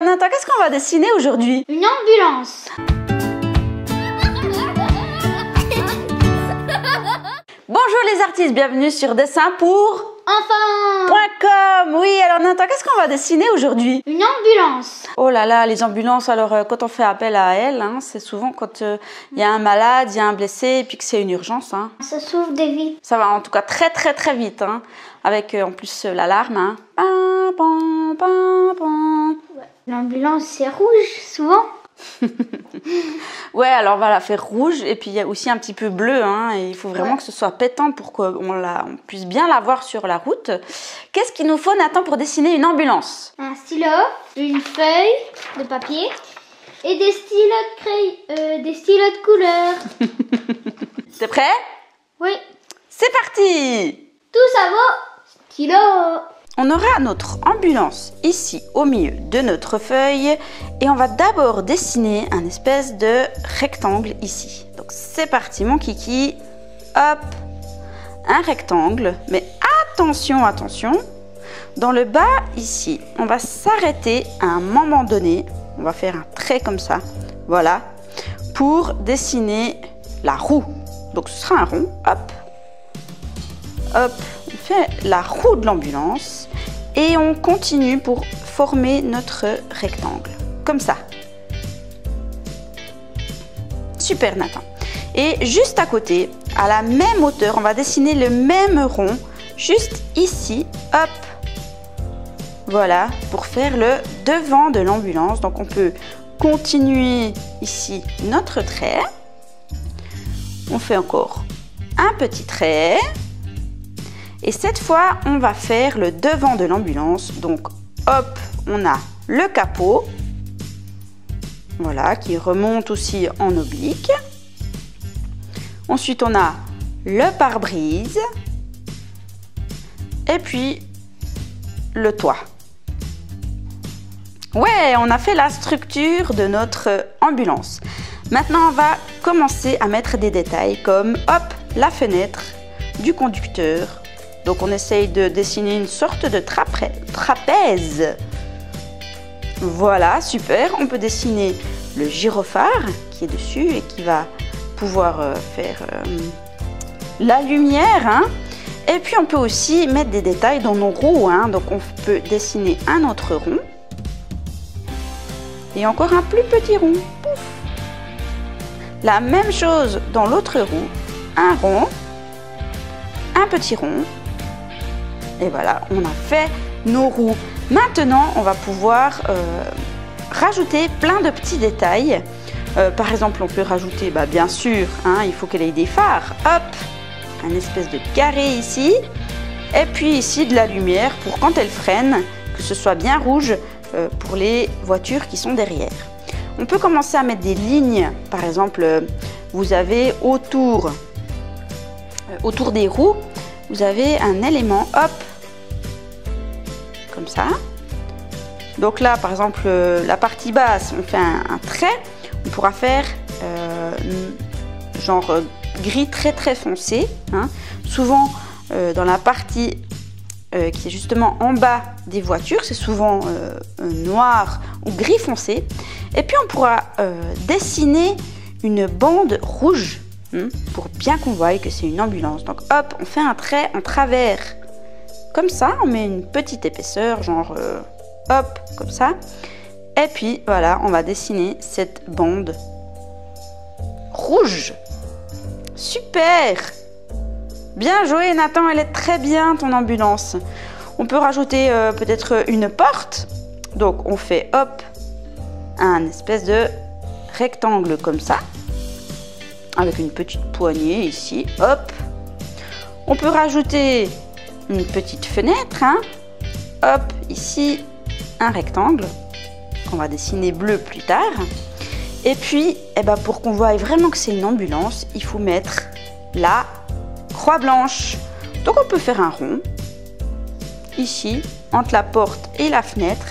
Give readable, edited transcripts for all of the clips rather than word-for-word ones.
Nathan, qu'est-ce qu'on va dessiner aujourd'hui? Une ambulance. Bonjour les artistes, bienvenue sur Dessin pour Enfants. Oui, alors Nathan, qu'est-ce qu'on va dessiner aujourd'hui? Une ambulance. Oh là là, les ambulances, alors quand on fait appel à elles, c'est souvent quand il y a un malade, il y a un blessé et puis que c'est une urgence. Ça sauve des vies. Ça va en tout cas très vite, avec en plus l'alarme. Pam, pam, pam, pam. Ouais. L'ambulance, c'est rouge, souvent. Ouais, alors on va la faire rouge et puis il y a aussi un petit peu bleu, et il faut vraiment que ce soit pétant pour qu'on puisse bien la voir sur la route. Qu'est-ce qu'il nous faut, Nathan, pour dessiner une ambulance? Un stylo, une feuille de papier et des stylos de couleur. T'es prêt? Oui. C'est parti! Tout ça vaut stylo. On aura notre ambulance ici au milieu de notre feuille et on va d'abord dessiner un espèce de rectangle ici. Donc c'est parti mon kiki, hop, un rectangle, mais attention, dans le bas ici, on va s'arrêter à un moment donné, on va faire un trait comme ça, voilà, pour dessiner la roue. Donc ce sera un rond, hop, hop, on fait la roue de l'ambulance. Et on continue pour former notre rectangle, comme ça. Super Nathan. Et juste à côté, à la même hauteur, on va dessiner le même rond, juste ici, hop. Voilà, pour faire le devant de l'ambulance. Donc on peut continuer ici notre trait. On fait encore un petit trait. Et cette fois, on va faire le devant de l'ambulance. Donc, hop, on a le capot. Voilà, qui remonte aussi en oblique. Ensuite, on a le pare-brise. Et puis, le toit. Ouais, on a fait la structure de notre ambulance. Maintenant, on va commencer à mettre des détails comme, hop, la fenêtre du conducteur. Donc on essaye de dessiner une sorte de trapèze. Voilà, super. On peut dessiner le gyrophare qui est dessus et qui va pouvoir faire la lumière. Et puis on peut aussi mettre des détails dans nos roues. Donc on peut dessiner un autre rond. Et encore un plus petit rond. Pouf. La même chose dans l'autre roue. Un rond, un petit rond. Et voilà, on a fait nos roues. Maintenant, on va pouvoir rajouter plein de petits détails. Par exemple, on peut rajouter, bien sûr, il faut qu'elle ait des phares. Hop, un espèce de carré ici. Et puis ici, de la lumière pour quand elle freine, que ce soit bien rouge pour les voitures qui sont derrière. On peut commencer à mettre des lignes. Par exemple, vous avez autour des roues, vous avez un élément, hop, comme ça. Donc là, par exemple, la partie basse, on fait un trait. On pourra faire genre gris très foncé. Souvent, dans la partie qui est justement en bas des voitures, c'est souvent noir ou gris foncé. Et puis, on pourra dessiner une bande rouge. Pour bien qu'on voie que c'est une ambulance. Donc hop, on fait un trait en travers. Comme ça, on met une petite épaisseur, genre hop, comme ça. Et puis voilà, on va dessiner cette bande rouge. Super! Bien joué Nathan, elle est très bien ton ambulance. On peut rajouter peut-être une porte. Donc on fait hop, un espèce de rectangle comme ça. Avec une petite poignée ici, hop. On peut rajouter une petite fenêtre, hop, ici, un rectangle. On va dessiner bleu plus tard. Et puis, pour qu'on voie vraiment que c'est une ambulance, il faut mettre la croix blanche. Donc on peut faire un rond, ici, entre la porte et la fenêtre.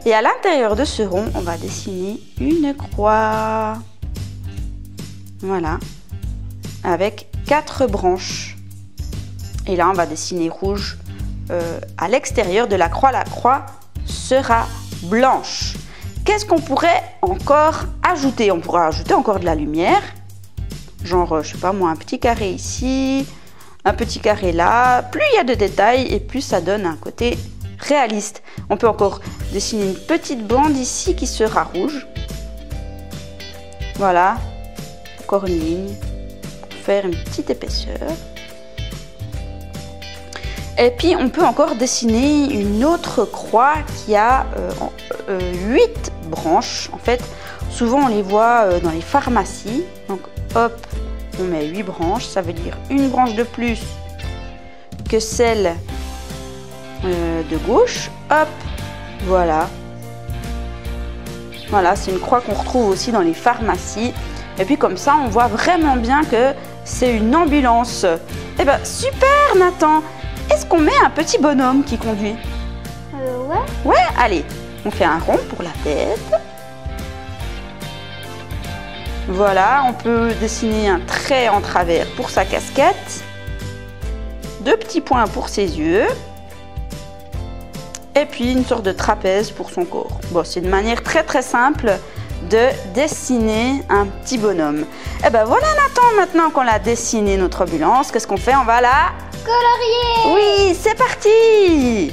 Et à l'intérieur de ce rond, on va dessiner une croix. Voilà, avec 4 branches. Et là, on va dessiner rouge à l'extérieur de la croix. La croix sera blanche. qu'est-ce qu'on pourrait encore ajouter? On pourrait ajouter encore de la lumière. Genre, je sais pas moi, un petit carré ici, un petit carré là. Plus il y a de détails et plus ça donne un côté réaliste. On peut encore dessiner une petite bande ici qui sera rouge. Voilà. Encore une ligne. Pour faire une petite épaisseur. Et puis on peut encore dessiner une autre croix qui a 8 branches. En fait, souvent on les voit dans les pharmacies. Donc hop, on met 8 branches. Ça veut dire une branche de plus que celle de gauche. Hop, voilà. Voilà, c'est une croix qu'on retrouve aussi dans les pharmacies. Et puis comme ça, on voit vraiment bien que c'est une ambulance. Eh ben super Nathan! Est-ce qu'on met un petit bonhomme qui conduit? Ouais. Ouais, allez, on fait un rond pour la tête. Voilà, on peut dessiner un trait en travers pour sa casquette. 2 petits points pour ses yeux. Et puis une sorte de trapèze pour son corps. Bon, c'est une manière très simple de dessiner un petit bonhomme. Et ben voilà Nathan, maintenant qu'on a dessiné notre ambulance, qu'est-ce qu'on fait? On va la colorier. Oui, c'est parti!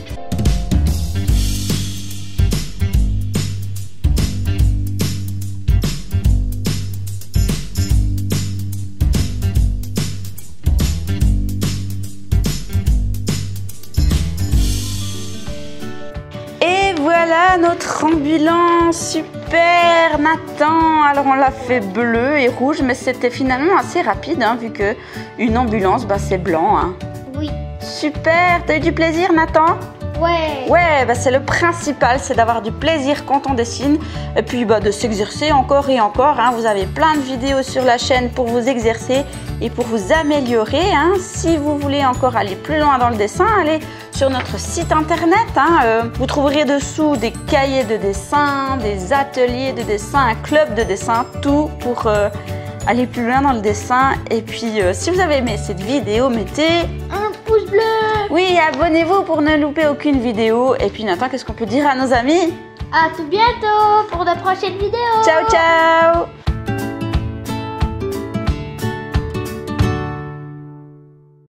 Et voilà notre ambulance, super Nathan! Alors on l'a fait bleu et rouge, mais c'était finalement assez rapide, hein, vu que une ambulance, bah, c'est blanc. Hein. Oui. Super! T'as eu du plaisir Nathan? Ouais. Ouais, bah, c'est le principal, c'est d'avoir du plaisir quand on dessine. Et puis bah, de s'exercer encore et encore. Hein. Vous avez plein de vidéos sur la chaîne pour vous exercer et pour vous améliorer. Hein. Si vous voulez encore aller plus loin dans le dessin, allez sur notre site internet. Hein. Vous trouverez dessous des cahiers de dessin, des ateliers de dessin, un club de dessin, tout pour aller plus loin dans le dessin. Et puis si vous avez aimé cette vidéo, mettez un pouce bleu. Oui, abonnez-vous pour ne louper aucune vidéo. Et puis Nathan, qu'est-ce qu'on peut dire à nos amis? À tout bientôt pour de prochaines vidéos. Ciao, ciao!